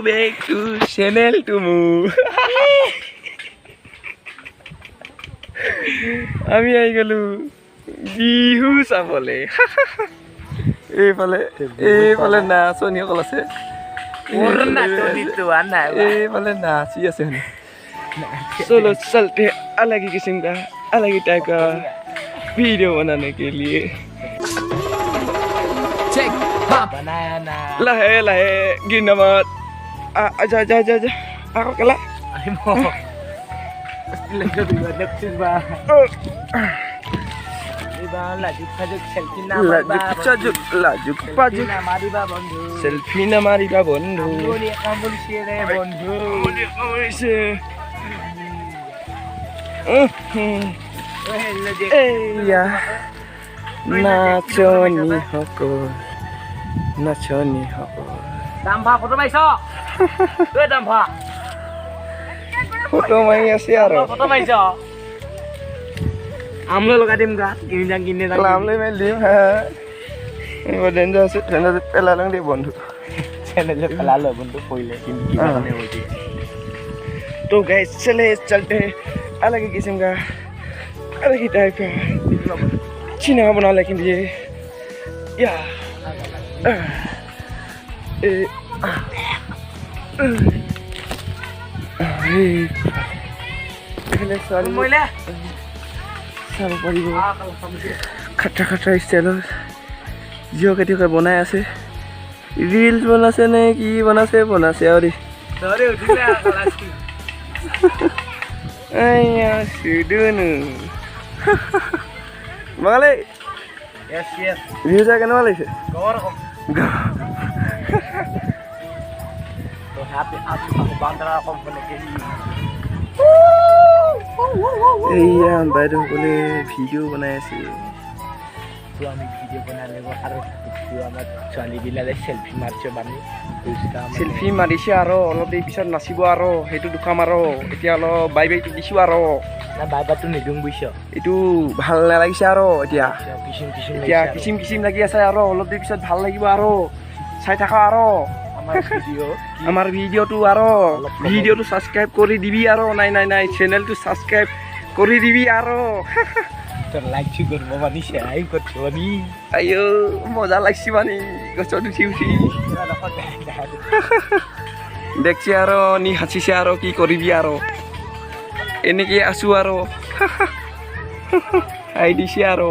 back to channel tumu আমি আই গেলু বিহু চাবলে এইফালে নাচনি অকল আছে এইফালে নাচি আছে শুনি चलो चलते अलग ही किस्म का अलग ही टाइप का वीडियो बनाने के लिए बनाया ना लहे लहे गिरना मत आजा आजा आजा आजा aku kalah Aimo lagi dua lektis ba Iba laju pajuk selfie na laju pajuk na mari ba bondhu selfie na mari ba bondhu Boli kambul share bondhu boli kambul share iya nachoni hoko Dampa foto maiso dampa foto mai ase aro foto maiso amlo loga dim ga gini jang lam le mai lim ha badan jase channel pelalang de bondhu channel pelalo bondhu koile gimana hoji तो guys चलते हैं अलग ही किस्म का अलग ही type का चीना बना लेकिन ये या खट्टा खट्टा स्टाइल जिओ के दिखे बनाए आसे रील्स बनासे ने कि बनासे और Ayah sudah nu. Makale. Yes. View saya kenal sih. Gawar kok. तो happy aku bandara company ke iya baru boleh video बनाया sih तो আমি ভিডিও বানালে আর তো আমার ছোৱালী বিলালে সেলফি মাৰছে বানি সেলফি মাৰিছে আৰু অলপ দেৰি পিছত নাচিব আৰু সেইটো দুখাম আৰু এতিয়া অলপ বাইটো দিছো আৰু না বাইবাটো নিদুং বুইছ এইটো ভাল নালাগিছে আৰু এতিয়া কিচিম লাগি আছে আৰু অলপ দেৰি পিছত ভাল লাগিব আৰু চাই থাকা আৰু আমাৰ ভিডিঅ'টো আৰু ভিডিঅ'টো সাবস্ক্ৰাইব কৰি দিবি আৰু নাই চেনেলটো সাবস্ক্ৰাইব কৰি দিবি আৰু তোৰ লাগছি কৰবো বানি শেয়াৰ কৰছো বানি আয়ো মজা লাগছি বানি গছত উঠি দেখছি আৰু নি হাঁচিছে আৰু কি কৰিবি আৰু এনেকে আছো আৰু আই দিছে আৰু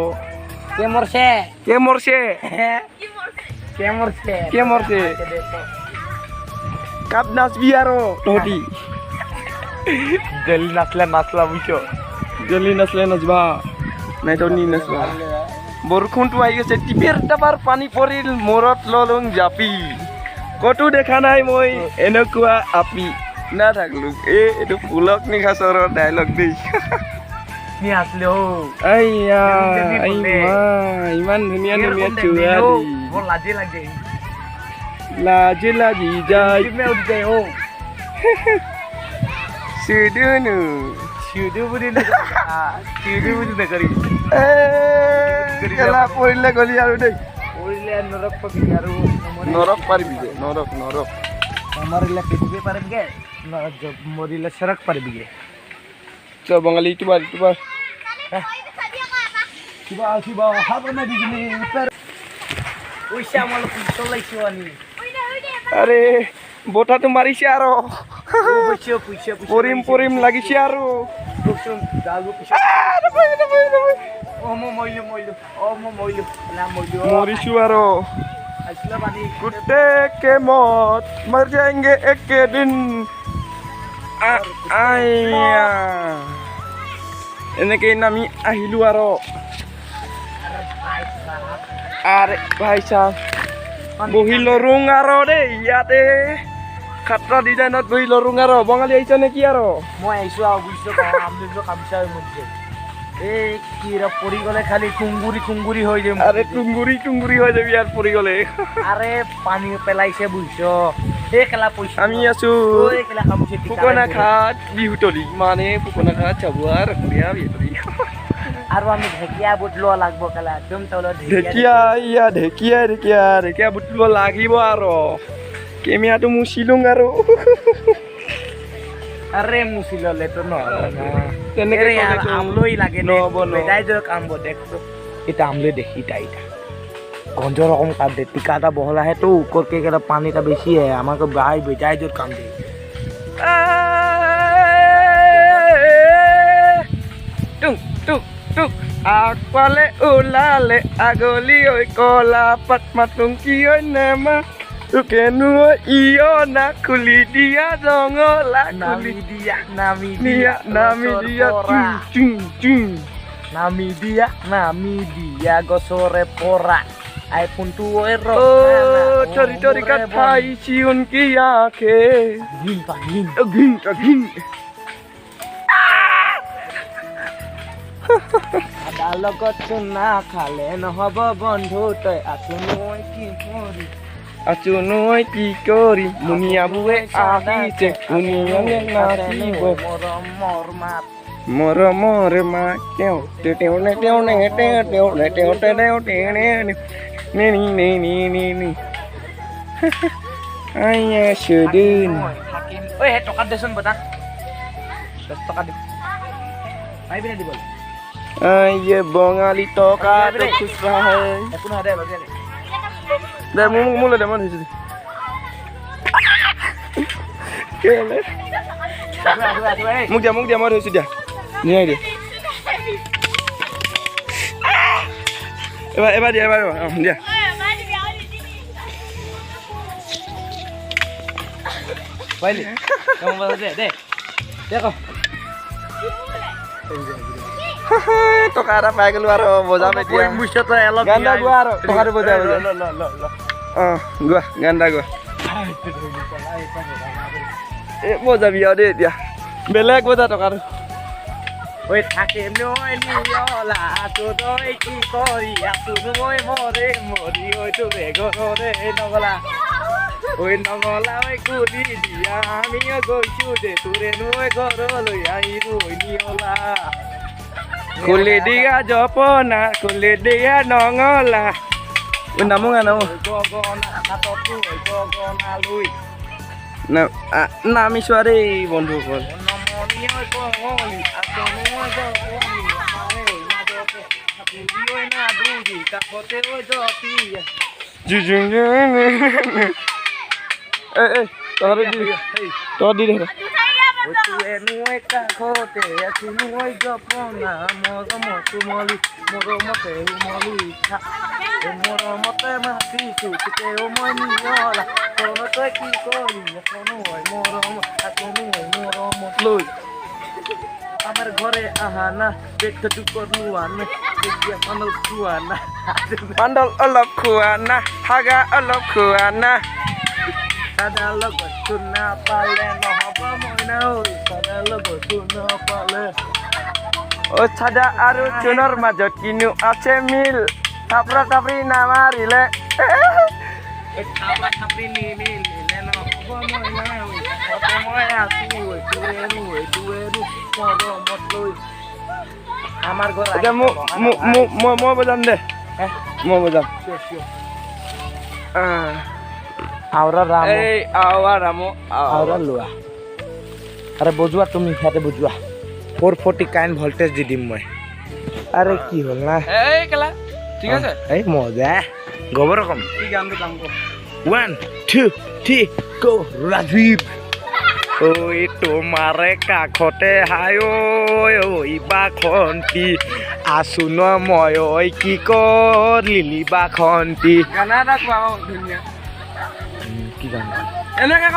কে মৰছে কাপ নাচবি আৰু তহঁতি জলি নাচলা বুঝছো জলি নাচলে নাচবা নাই তো নি নাচবা বৰষুণটো আহি গৈছে টিপেৰ টাপাৰ পানী পৰিল মূৰত ললুং জাপি কতো দেখা নাই মই এনেকুৱা আপি নাথাকলো এইটো ফুলক নিখাচৰৰ ডাইলগ দেই নি আসলে ও আইয়া ইমান ধুনীয়া চুৱালি বৰ লাজে লাগে লাজি যায় মে উঠ গਏ ও সুদুনু বুদ্ধি না করি কেলা পৰিলে গলি আৰু দেই ওইলে নৰক পাবি আৰু নৰক পাৰিবি যে নৰক আমারলে পিছবে পারবে মরিলে সড়ক পারবি চল বঙালী ইউটিউবার কিবা হাবর না দিগনি উত্তর ওইসা আমল চলাইছো আনি আরে বটাটো মাৰিছে আৰু পুইছে পৰিম লাগিছে আৰু দালু পিছে মৰিছো আৰু আসলা বানি কুত্তে কে মত মৰ যাएंगे एक के दिन আইয়া এনেকে নামি আহিলো আৰু আৰে ভাই সাহেব বহিলো ৰুং আৰু দেই ইয়াতে খাট্টা ডিজাইনত বহিলো ৰুং আৰু বঙালী আহিছে নেকি আৰু মই আইছো আৰু বুইছো আমলিছো কামচা মধ্যে এই কিরা পরি গলে খালি টুঙ্গুরি হই যাবে আরে টুঙ্গুরি হয়ে যাবি আর পরি গলে আরে পানি পেলাইছে বুইছো এই খেলা পয়সা আমি আছো ওই খেলা কামছে ফুকনা ঘাট বিহুতলি মানে ফুকনা ঘাট চাবুয়া রকুরিয়া বিহুতলি আৰু আমি ঢেকিয়া বুটলো লাগব খেলা একদম তলত ঢেকিয়া বুটলো লাগিব আৰু কেমেৰাটো মুচিলুং আৰু আরে মুছি ললে তো তেনেকে আরে ক'লে তো আমলই লাগে নহ'ব, নহ'ব। বেটাই যে কাম দেখতো এটা আমলই দেখি এটা গন্ধ রকম কাট দে টিকাটা বহলা है तो ऊपर के केटा पानीটা বেশি है আমাকে ভাই বেটাই যে কাম দে টুক টুক টুক আগফালে ওলালে আগলি ঐ কলা পাত মাতুং কি ঐ নেমা তোকেনো ইয় না খুলি দিয়া জঙলা খুলি নামি দিয়া চুং চুং নামি দিয়া গছরে পরা আইফোন টু ওই র ও চরি চরি কাঠাই চিউন কি আখে গিন পা গিন ঘিন ঘিন আদার লগত চুনা খালে নহব বন্ধু তই আছো মই কি করি আচু নই কি করি মুনিয়া বুৱে আহিছে মুনিয়া নাচিব মৰমাত মৰমৰ মা তেও তেও নে তেও নে তেও তেও নে তেও তেও তেও নে নে নে নে নে নে আয়া সুদিন থাকিম ঐ হে টকা দেচোন বতা 10 টকা দি পাইবি না দিব আয়া বঙালী টকা তো খুচরা হে একো নহয় দে বাজি দে মোলে দে মন হৈছে কেলে মোক দিয়া মই ধৰিছোঁ দিয়া নিয়াই দিয়া এবাৰ দিয়া দিয়া পাইলি কম বাজে দে দেখো টকা এটা পাই গ'লো আৰু বজাম এতিয়া মুছতে অলপ গান এটা গোৱা আৰু টকাটো বজাই ল অঁ গোৱা গান এটা গোৱা বজাবি আৰু দেই এতিয়া বেলেগ বজা টকাটো ঐ থাকিম নই নিয়লা তোই কি কৰি আছো মই মৰি ঐ তো বেগৰে নগলা ঐ নগলা ঐ কুলি দিয়া আমিও গৈছো যে তোৰে নৈ ঘৰলৈ আহিলো নিয়লা খুলি দিয়া জপনা খুলি দিয়া নঙলা নামো নামো গগনা হাততো গগনা লৈ নামিছো আৰু দেই বন্ধুসকল নমনি ঐ কঙলি আছো মই গগনি আমাৰে মাজতে থাকি ঐ না দুজি কাষতে ঐ জপি তই দি দে তুৱে নৈ কাষতে আছো নৈ জপনা মৰমতে উমলি মৰমতে মাতিছো তেও মই নিয়লা তই কি কৰি এখনো হয় মৰমত লৈ আমাৰ ঘৰে আহানা দেখতে তু কৰলু আনা দেখি পানল খুয়ানা পাণ্ডল অলপ খোৱা না হাগা অলপ খোৱা না সাদা লগত চুনা পালে নহব মইনা ঐ সাদা লগত চুনা পালে অ চাদা আৰু চুনৰ মাজত কিনো আছে মিল থাপৰা থাপৰি নামাৰিলে থাপৰা থাপৰি নিলে নহব মইনা ঐ অতে মই আছো তুৱেৰু মৰমত লৈ আমাৰ ঘৰ এতিয়া মই বজাম দে মই বজাম আওৰা ৰাম এই আৱা ৰামো আওৰা লোৱা আৰে বজুৱা তুমি ইয়াতে বজুৱা 440 কাইন ভোল্টেজ দি দিম মই আৰে কি হল না এই কেলা ঠিক আছে এই মজা গোবৰ কম কি গানটো কাম কৰ 1 2 3 গো ৰাজীৱ ঐ তোমাৰে কাষতে হাই ঐ বাখন্তি আছো ন মই ঐ কি কৰিলি বাখন্তি গানা এটা কোৱা ধুনীয়া কি গান এনেকে ক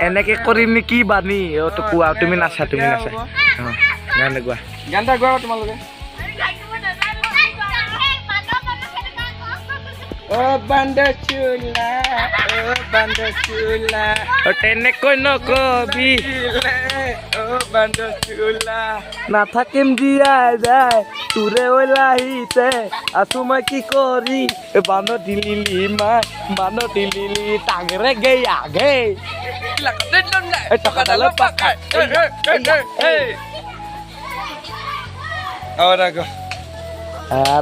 এনেকে কৰিম নেকি বানি তো কোৱা তুমি নাচা গান গোৱা গান এটা গোৱা তোমালোকে অ বান্দা চুলা তেনেকৈ নকবি অ বান্দা চুলা নাথাকিম জীয়াই যায় তোৰে ঐ লাহিতে আছো মই কি কৰি বান্ধ দিলিলি টাঙেৰে গেই আগে টকাডাল পাকাই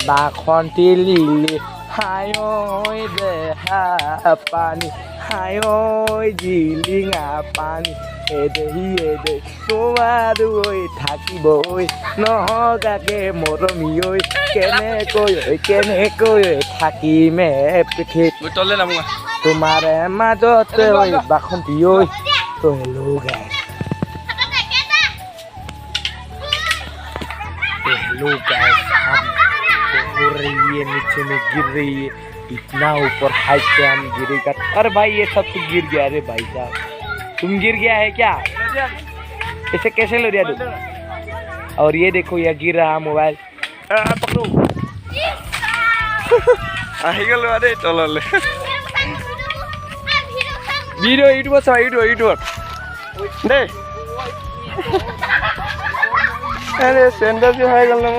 বাখন্তি লিলি হাই ঐ দেহা পানী হাই ঐ জিলিঙা পানী এদে তোমাৰ ঐ থাকিব ঐ নগাকে মৰমী ঐ কেনেকৈ থাকিমে পৃথিৱীত তলে নামো তোমাৰে মাজতে ঐ বাসন্তী ঐ তো হেল্ল' গাইছ हेलो गाइस हम हो रही है नीचे में गिर रही है इतना ऊपर हाइट पे हम गिरेगा अरे भाई ये सब तो गिर गया अरे भाई साहब तुम गिर गया है क्या इसे कैसे लो दिया तुम और ये देखो ये गिर रहा मोबाइल पकड़ो আহি গলো আরে তললে ভিডিও ইউটিউবত চাই ইউটিউবত দে আরে সেন্টার যে হয়ে গেল না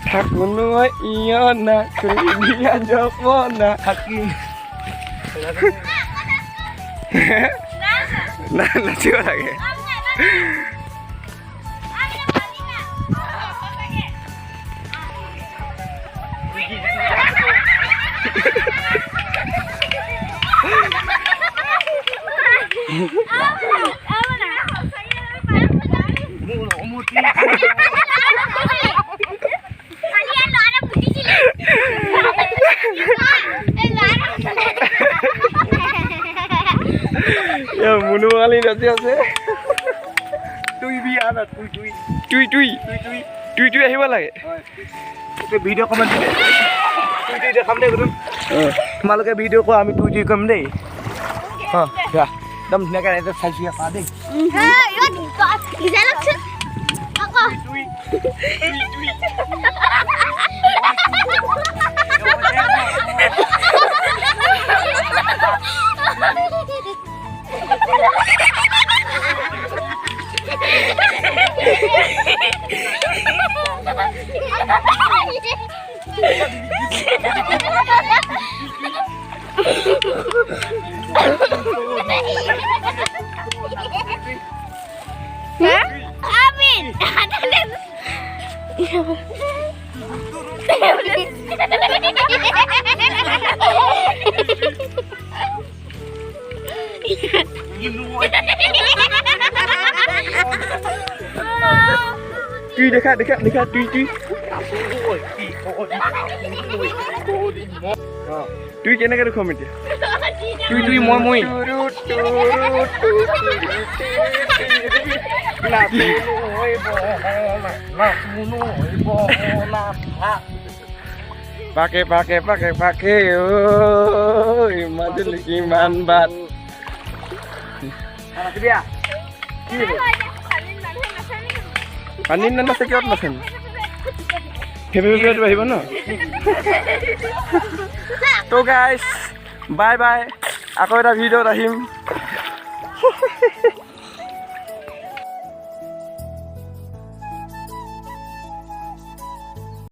থাকুন ইয় না দিয়া যাব না থাকি না নাচিব লাগে মুনু কালি নাচি আছে তুই বিয়া না তুই আহিব লাগে ভিডিঅ' কমেণ্ট দিলে তুই দেখাম দেই তোমালোকে ভিডিঅ' কোৱা আমি তুই কম দেই অঁ একদম ধুনীয়াকৈ এটা চাইছোঁ পা দেই তুই দেখা তুই তুই কেনেকে দেখুৱাম এতিয়া তুই মই পাকে ঐ মাজুলী কিমান বাট পানীত নানাচে কিয়ত নাচে ফেব্ৰুৱাৰীত আহিব ন তো গাইছ বাই আকৌ এটা ভিডিঅ'ত আহিম